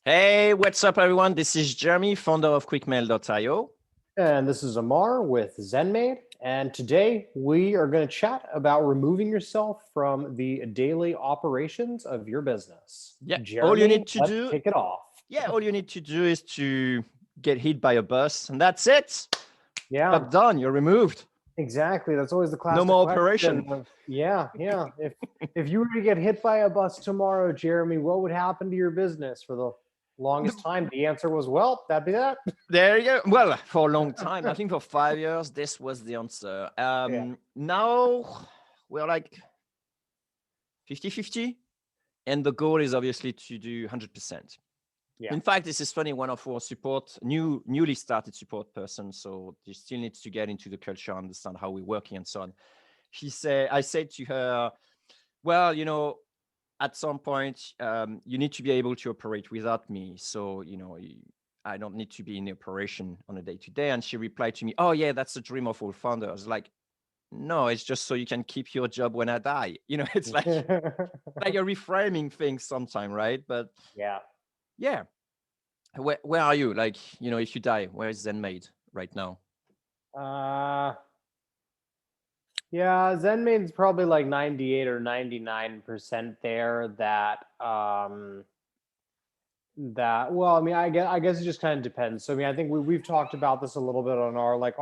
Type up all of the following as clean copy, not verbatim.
Hey, what's up, everyone? This is Jeremy, founder of QuickMail.io. And this is Amar with ZenMaid. And today we are going to chat about removing yourself from the daily operations of your business. Yeah, all you Jeremy, need to let's do, kick it off. all you need to do is to get hit by a bus, and that's it. Yeah, Job done. You're removed. exactly. That's always the No classic more question. operation. Yeah. If you were to get hit by a bus tomorrow, Jeremy, what would happen to your business? For the longest time, the answer was, well, that'd be that. There you go. Well, for a long time, I think for 5 years, this was the answer. Yeah. Now we're like 50-50, and the goal is obviously to do 100%. Yeah. In fact, this is funny. One of our newly started support person, so she still needs to get into the culture, understand how we're working and so on. I said to her, well, at some point, you need to be able to operate without me. So, I don't need to be in the operation on a day-to-day. And she replied to me, oh yeah, that's the dream of all founders. Like, no, it's just so you can keep your job when I die. It's like a reframing thing sometime, right? But Yeah. yeah. Where are you? Like, if you die, where is ZenMaid right now? Yeah, ZenMaid's probably like 98 or 99% there. Well, I mean, I guess it just kind of depends. So I mean, I think we've talked about this a little bit on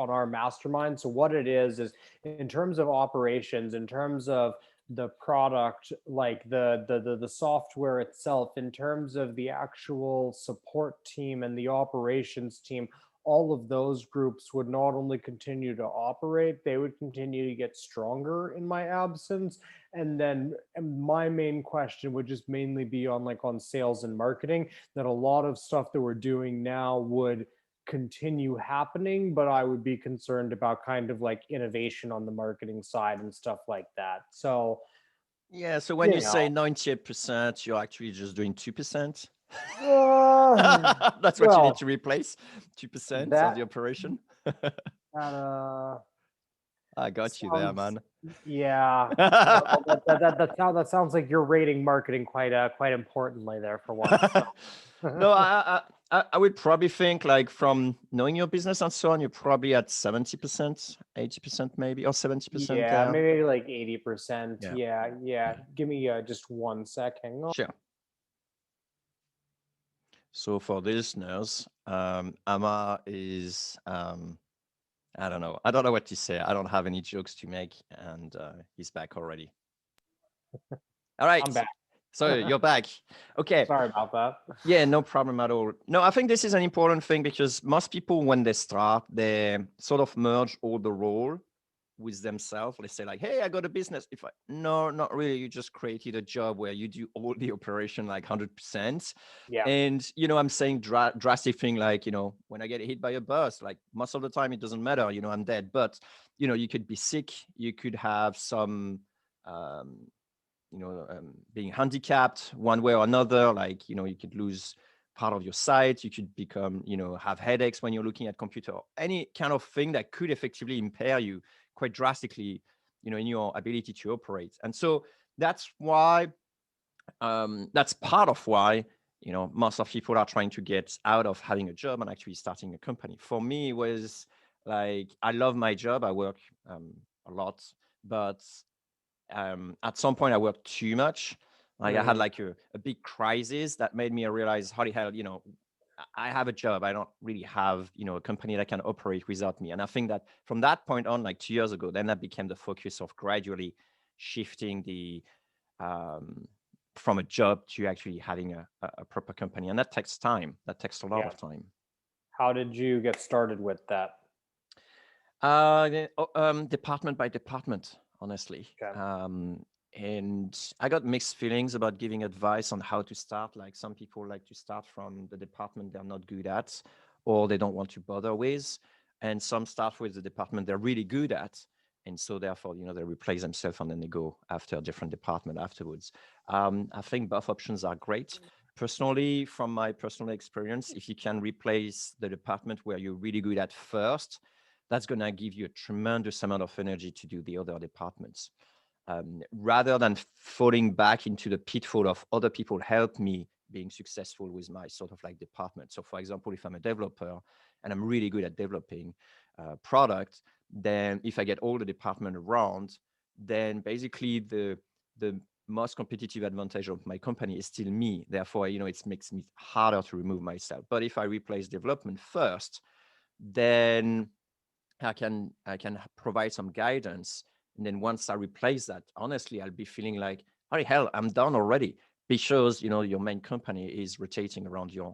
our mastermind. So what it is in terms of operations, in terms of the product, like the software itself, in terms of the actual support team and the operations team, all of those groups would not only continue to operate, they would continue to get stronger in my absence. And then my main question would just mainly be on sales and marketing, that a lot of stuff that we're doing now would continue happening, but I would be concerned about kind of like innovation on the marketing side and stuff like that. So, Yeah. So when you you say know, 98%, you're actually just doing 2%. uh, That's what you need well, to replace, 2% of that the operation. that I got you there, sounds, man. yeah. Well, that sounds like you're rating marketing quite importantly there for once. So. No, I would probably think, like, from knowing your business and so on, you're probably at 70%, 80% maybe, or 70% Yeah, there. maybe like 80%. Yeah, Yeah. Give me just 1 sec. Hang on. sure. So for the listeners, Ama is, I don't know. I don't know what to say. I don't have any jokes to make, and he's back already. All right. I'm back. So you're back. Okay. Sorry about that. Yeah, no problem at all. No, I think this is an important thing because most people, when they start, they sort of merge all the role with themselves. They say like, hey, I got a business. No, not really. You just created a job where you do all the operation like 100%. Yeah. And, I'm saying drastic thing like, when I get hit by a bus, like most of the time it doesn't matter, I'm dead. But, you could be sick. You could have some, being handicapped one way or another, like, you could lose part of your sight, you could become, have headaches when you're looking at computer, or any kind of thing that could effectively impair you quite drastically, in your ability to operate. And so that's why, that's part of why, most of people are trying to get out of having a job and actually starting a company. For me, it was like, I love my job. I work a lot, but at some point I worked too much. Like I had like a big crisis that made me realize, holy hell, I have a job. I don't really have, a company that can operate without me. And I think that from that point on, like 2 years ago, then that became the focus of gradually shifting the from a job to actually having a proper company. And that takes time. That takes a lot of time. How did you get started with that? Department by department, honestly. Okay. And I got mixed feelings about giving advice on how to start. Like some people like to start from the department they're not good at, or they don't want to bother with. And some start with the department they're really good at. And so therefore, they replace themselves and then they go after a different department afterwards. I think both options are great. Personally, from my personal experience, if you can replace the department where you're really good at first, that's going to give you a tremendous amount of energy to do the other departments. Rather than falling back into the pitfall of other people help me being successful with my sort of like department. So for example, if I'm a developer and I'm really good at developing product, then if I get all the department around, then basically the most competitive advantage of my company is still me. Therefore, it makes me harder to remove myself. But if I replace development first, then I can provide some guidance. And then once I replace that, honestly, I'll be feeling like, oh hell, I'm done already, because your main company is rotating around your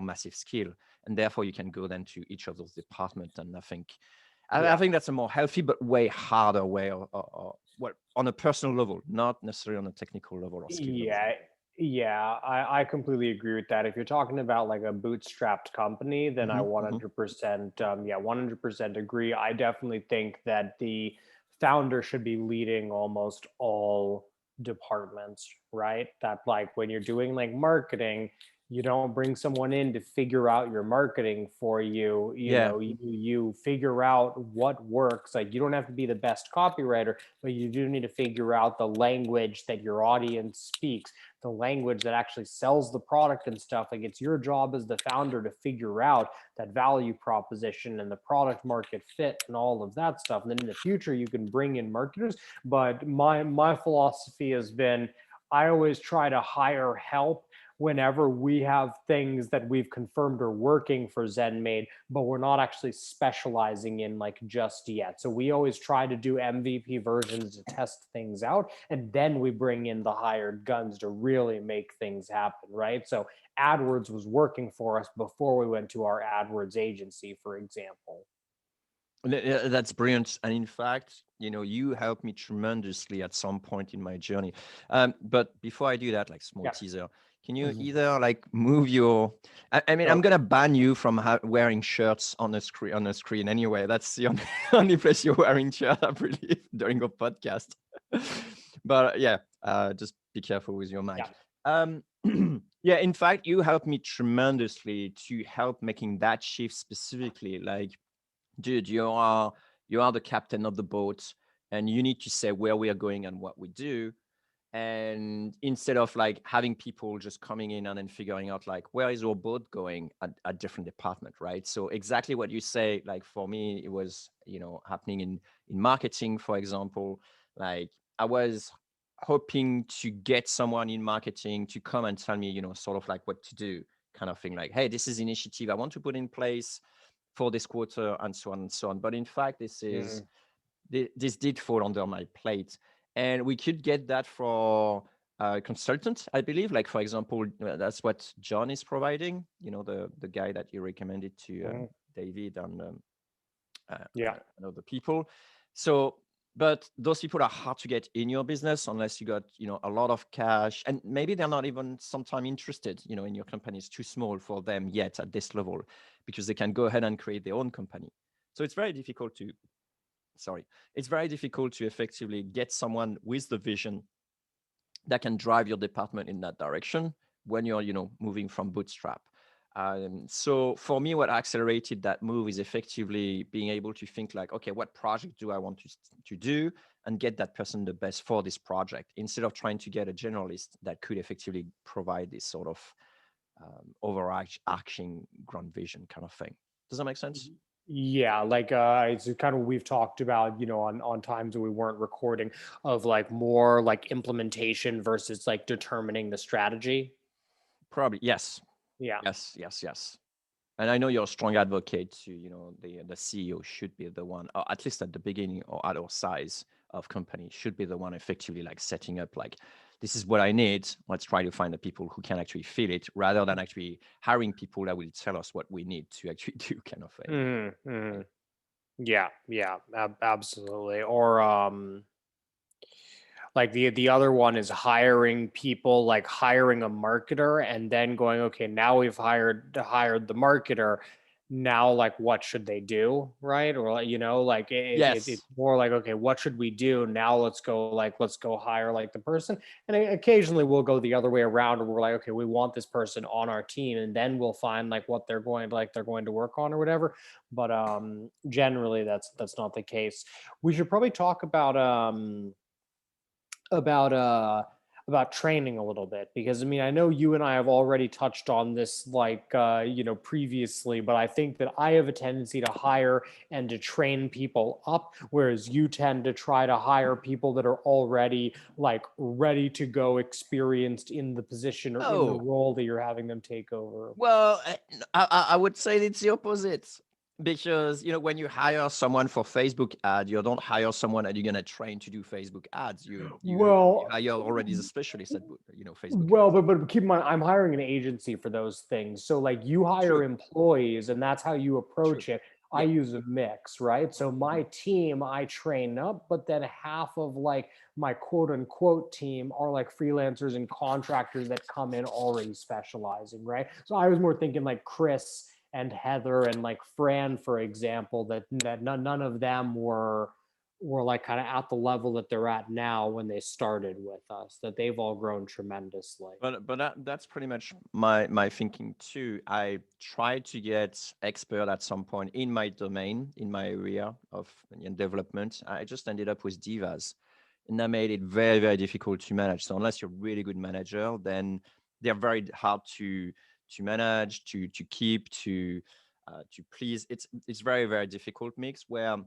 massive skill, and therefore you can go then to each of those departments. And I think that's a more healthy but way harder way, or well, on a personal level, not necessarily on a technical level or skill level. Yeah, yeah, I completely agree with that. If you're talking about like a bootstrapped company, then I Hmm, hmm. 100%, 100% agree. I definitely think that the founder should be leading almost all departments, right? That like when you're doing like marketing, you don't bring someone in to figure out your marketing for you. Yeah, You figure out what works. Like you don't have to be the best copywriter, but you do need to figure out the language that your audience speaks, the language that actually sells the product and stuff. Like it's your job as the founder to figure out that value proposition and the product market fit and all of that stuff. And then in the future, you can bring in marketers. But my philosophy has been, I always try to hire help whenever we have things that we've confirmed are working for ZenMaid, but we're not actually specializing in like just yet. So we always try to do MVP versions to test things out, and then we bring in the hired guns to really make things happen, right? So AdWords was working for us before we went to our AdWords agency, for example. That's brilliant. And in fact, you helped me tremendously at some point in my journey. But before I do that, like small Yeah. teaser, can you Mhm. either like move your? I mean, I'm Oh, gonna ban you from wearing shirts on the screen anyway. That's the only, only place you're wearing shirt, I believe, during a podcast. But yeah, just be careful with your yeah. mic. Um, yeah, in fact, you helped me tremendously to help making that shift specifically. Like, dude, you are the captain of the boat, and you need to say where we are going and what we do. And instead of like having people just coming in and then figuring out like where is our boat going at different department, right? So exactly what you say, like for me it was happening in marketing, for example. Like I was hoping to get someone in marketing to come and tell me sort of like what to do, kind of thing, like, hey, this is initiative I want to put in place for this quarter, and so on and so on. But in fact, Mhm. this did fall under my plate, and we could get that for a consultant, I believe. Like for example, that's what John is providing. The guy that you recommended to Mhm. David and Yeah. and other people. So, but those people are hard to get in your business unless you got a lot of cash, and maybe they're not even sometimes interested in your company. Is too small for them yet at this level, because they can go ahead and create their own company. So it's very difficult to sorry it's very difficult to effectively get someone with the vision that can drive your department in that direction when you're moving from bootstrap. So for me, what accelerated that move is effectively being able to think like, okay, what project do I want to do, and get that person the best for this project, instead of trying to get a generalist that could effectively provide this sort of overarching grand vision kind of thing. Does that make sense? Yeah, like it's kind of we've talked about, on times when we weren't recording, of like more like implementation versus like determining the strategy. Probably, yes. Yeah. Yes, yes, yes. And I know you're a strong advocate to, the CEO should be the one, or at least at the beginning or at our size of company, should be the one effectively like setting up like, this is what I need. Let's try to find the people who can actually feel it, rather than actually hiring people that will tell us what we need to actually do, kind of thing. Hmm. Right? Yeah, yeah, absolutely. Or like the other one is hiring people, like hiring a marketer and then going, okay, now we've hired the marketer. Now, like, what should they do, right? Or like, like it's Yes. more like, okay, what should we do now? Let's go hire like the person. And occasionally we'll go the other way around, where we're like, okay, we want this person on our team, and then we'll find like what they're going to work on or whatever. But generally, that's not the case. We should probably talk about training a little bit, because I mean, I know you and I have already touched on this previously, but I think that I have a tendency to hire and to train people up, whereas you tend to try to hire people that are already like ready to go, experienced in the position or in the Oh, role that you're having them take over. well, I would say it's the opposite because when you hire someone for Facebook ad, you don't hire someone that you're gonna train to do Facebook ads. You Well, hire already the specialist at Facebook Well, ads. but keep in mind, I'm hiring an agency for those things. So like you hire True, employees and that's how you true. approach it. I Yeah. use a mix, right? So Mhm. my team I train up, but then half of like my quote unquote team are like freelancers and contractors that come in already specializing, right? So I was more thinking like Chris and Heather and like Fran, for example, that none of them were like kind of at the level that they're at now when they started with us, that they've all grown tremendously. But that's pretty much my thinking too. I tried to get expert at some point in my domain, in my area of development. I just ended up with divas, and that made it very, very difficult to manage. So unless you're a really good manager, then they're very hard to manage, to keep, to please. It's very, very difficult mix where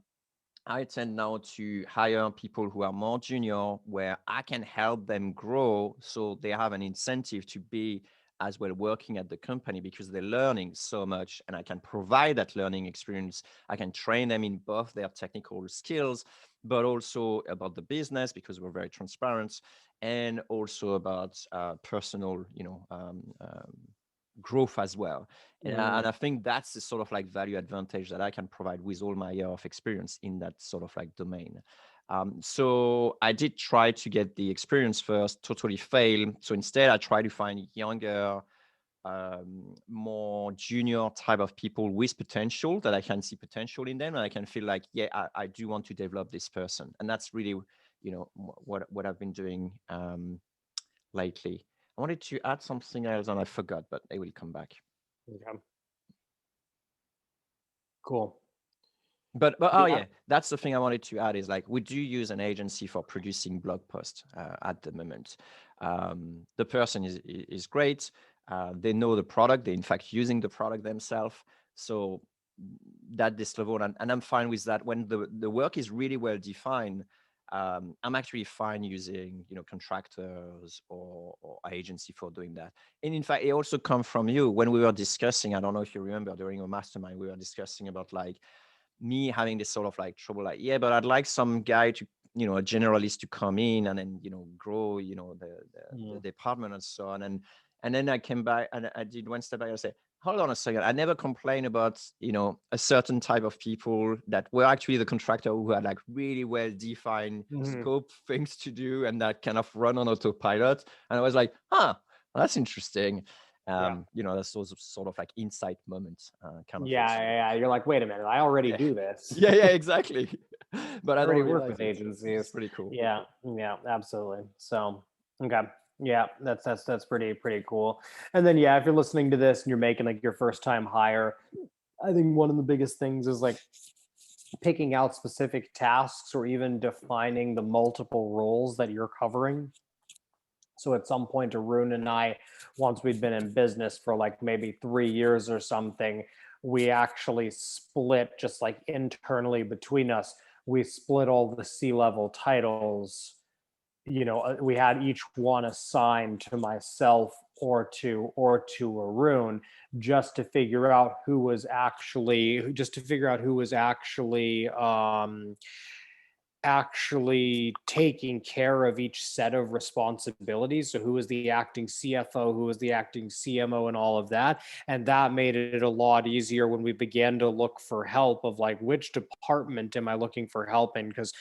I tend now to hire people who are more junior, where I can help them grow so they have an incentive to be as well working at the company because they're learning so much and I can provide that learning experience. I can train them in both their technical skills, but also about the business because we're very transparent and also about personal, growth as well. And I think that's the sort of like value advantage that I can provide with all my year of experience in that sort of like domain. So I did try to get the experience first, totally failed. So instead, I try to find younger, more junior type of people with potential that I can see potential in them, and I can feel like, yeah, I do want to develop this person, and that's really, what I've been doing lately. I wanted to add something else and I forgot, but I will come back. Okay, cool. But oh Yeah. yeah, that's the thing I wanted to add is like we do use an agency for producing blog posts at the moment. The person is great. They know the product. They're in fact using the product themselves. So that this level, and I'm fine with that. When the work is really well defined, I'm actually fine using contractors or agency for doing that. And in fact, it also comes from you when we were discussing. I don't know if you remember during our mastermind, we were discussing about like me having this sort of like trouble, like, yeah, but I'd like some guy to, a generalist to come in and then, grow, the Mm. department and so on. And then I came back and I did one step back. I said, hold on a second. I never complained about, a certain type of people that were actually the contractor who had like really well defined Mhm. scope things to do and that kind of run on autopilot. And I was like, that's interesting. Yeah. That's those sort of like insight moments kind of Yeah, things. yeah, yeah. You're like, wait a minute, I already Yeah. do this. Yeah, yeah, exactly. But I I don't already work realize with it. It's agencies. pretty cool. Yeah, yeah, absolutely. So, okay. Yeah, that's pretty cool. And then yeah, if you're listening to this and you're making like your first time hire, I think one of the biggest things is like picking out specific tasks or even defining the multiple roles that you're covering. So at some point, Arun and I, once we'd been in business for like maybe 3 years or something, we actually split just like internally between us. We split all the C-level titles. We had each one assigned to myself or to Arun, just to figure out who was actually taking care of each set of responsibilities. So who was the acting CFO, who was the acting CMO, and all of that. And that made it a lot easier when we began to look for help of like, which department am I looking for help in? Because,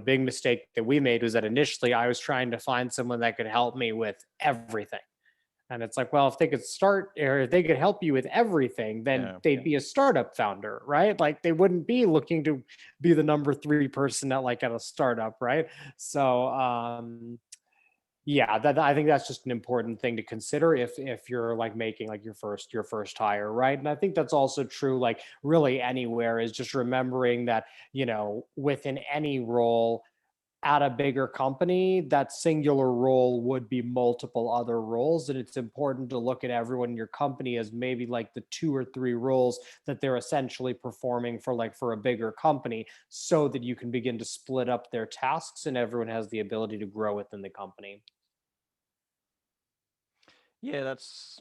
big mistake that we made was that initially I was trying to find someone that could help me with everything. And it's like, well, if they could start or if they could help you with everything, then Yeah. they'd be a startup founder, right? Like they wouldn't be looking to be the number three person at a startup, right? So yeah, that I think that's just an important thing to consider if you're like making like your first hire, right? And I think that's also true like really anywhere, is just remembering that, within any role, at a bigger company, that singular role would be multiple other roles. And it's important to look at everyone in your company as maybe like the 2 or 3 roles that they're essentially performing for, like for a bigger company, so that you can begin to split up their tasks and everyone has the ability to grow within the company. That's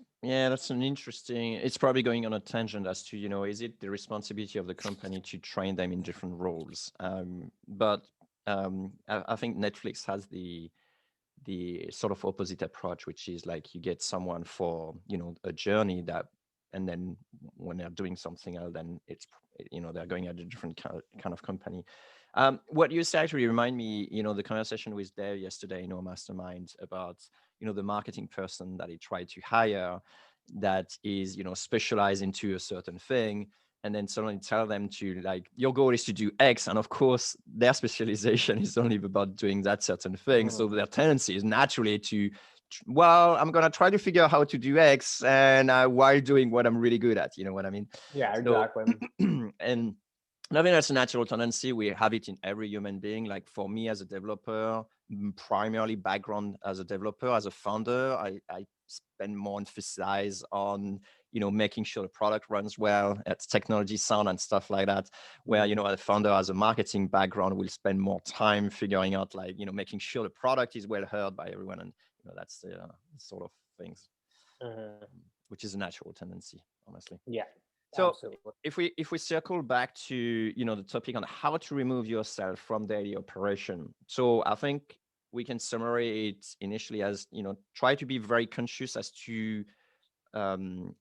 an interesting. It's probably going on a tangent as to, is it the responsibility of the company to train them in different roles? But I think Netflix has the sort of opposite approach, which is like you get someone for, a journey that, and then when they're doing something else, then it's, they're going at a different kind of company. What you said actually remind me, the conversation with Dave yesterday in our mastermind about, the marketing person that he tried to hire that is, specialized into a certain thing. And then suddenly tell them to like, your goal is to do X. And of course, their specialization is only about doing that certain thing. So their tendency is naturally to, well, I'm going to try to figure out how to do X and while doing what I'm really good at, you know what I mean? Yeah, So, exactly. and I think that's a natural tendency. We have it in every human being. Like for me as a developer, primarily background as a developer, as a founder, I spend more emphasis on, making sure the product runs well, it's technology sound and stuff like that. Where, as a founder, as a marketing background, will spend more time figuring out like, making sure the product is well heard by everyone. And, that's the sort of things, which is a natural tendency, honestly. Yeah, So absolutely. if we circle back to, the topic on how to remove yourself from daily operation. So I think we can summarize it initially as, try to be very conscious as to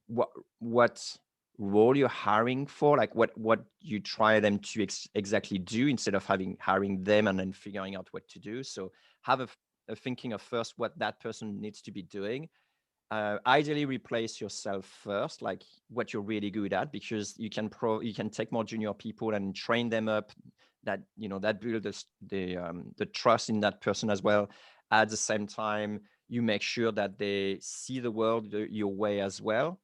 what role you're hiring for, like what you try them to exactly do instead of hiring them and then figuring out what to do. So have a thinking of first what that person needs to be doing. Ideally replace yourself first, like what you're really good at, because you can take more junior people and train them up, that that build the trust in that person as well. At the same time, you make sure that they see the world your way as well.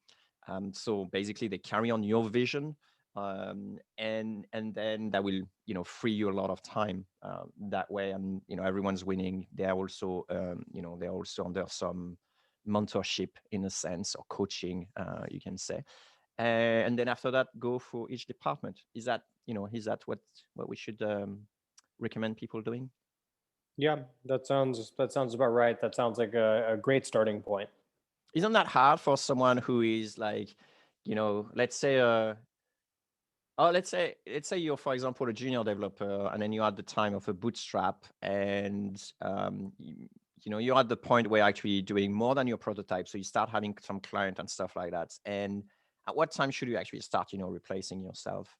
So basically they carry on your vision, and then that will free you a lot of time that way, and everyone's winning. They're also they're also under some mentorship in a sense, or coaching, you can say. And then after that, go for each department. Is that what we should recommend people doing? Yeah, that sounds about right. That sounds like a great starting point. Isn't that hard for someone who is like, let's say let's say you're, for example, a junior developer, and then you're at the time of a bootstrap, and you're at the point where actually doing more than your prototype, so you start having some client and stuff like that. And at what time should you actually start replacing yourself?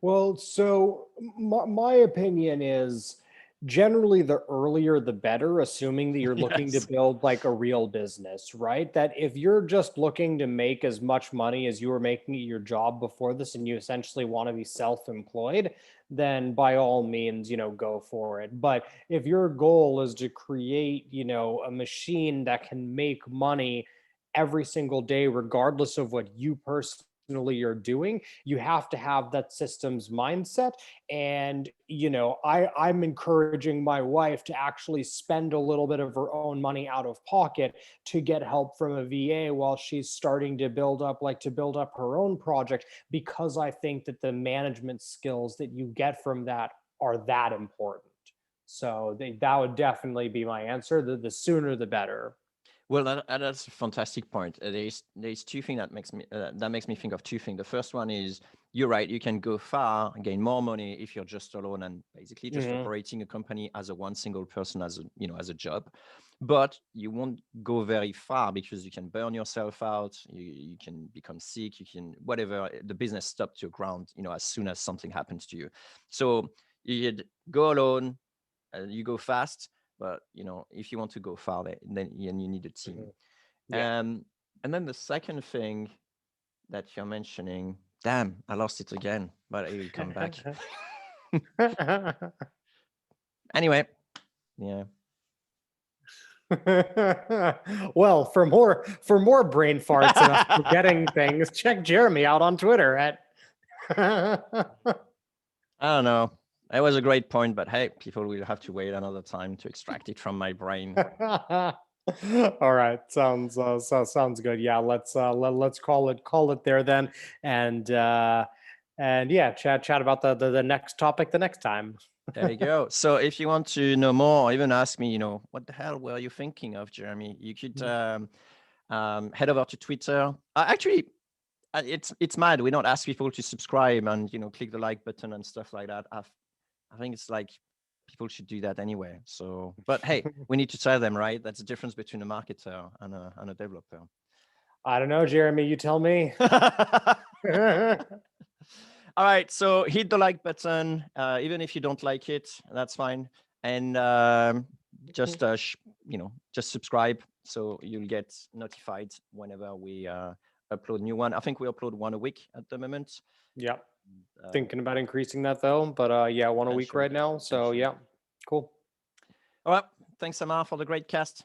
Well, so my opinion is generally the earlier the better, assuming that you're looking to Yes. build like a real business, right? That if you're just looking to make as much money as you were making at your job before this and you essentially want to be self-employed, then by all means, go for it. But if your goal is to create, a machine that can make money every single day, regardless of what you personally are doing, you have to have that systems mindset. And I'm encouraging my wife to actually spend a little bit of her own money out of pocket to get help from a VA while she's starting to build up her own project, because I think that the management skills that you get from that are that important. So that would definitely be my answer. The sooner the better. Well, that's a fantastic point. There's two things that makes me think of two things. The first one is, you're right. You can go far and gain more money if you're just alone and basically just Mhm. operating a company as a one single person, as a job. But you won't go very far because you can burn yourself out. You can become sick. You can whatever. The business stops your ground. As soon as something happens to you. So you'd go alone, you go fast, but if you want to go far, then you need a team. Mhm. Yeah. And then the second thing that you're mentioning, damn, I lost it again, but it will come back. Anyway, yeah. Well, for more brain farts and us forgetting things, check Jeremy out on Twitter at I don't know. It was a great point, but hey, people will have to wait another time to extract it from my brain. All right, sounds good. Yeah, let's call it there then, and yeah, chat about the next topic the next time. There you go. So if you want to know more, or even ask me, what the hell were you thinking of, Jeremy? You could head over to Twitter. Actually, it's mad. We don't ask people to subscribe and click the like button and stuff like that. I think it's like people should do that anyway. So, but hey, we need to tell them, right? That's the difference between a marketer and a developer. I don't know, Jeremy. You tell me. All right, so hit the like button, even if you don't like it, that's fine, and just just subscribe so you'll get notified whenever we upload new one. I think we upload one a week at the moment. Yeah, thinking about increasing that though, but yeah, one a week right now. So yeah, cool. All right, thanks, Amar, for the great cast.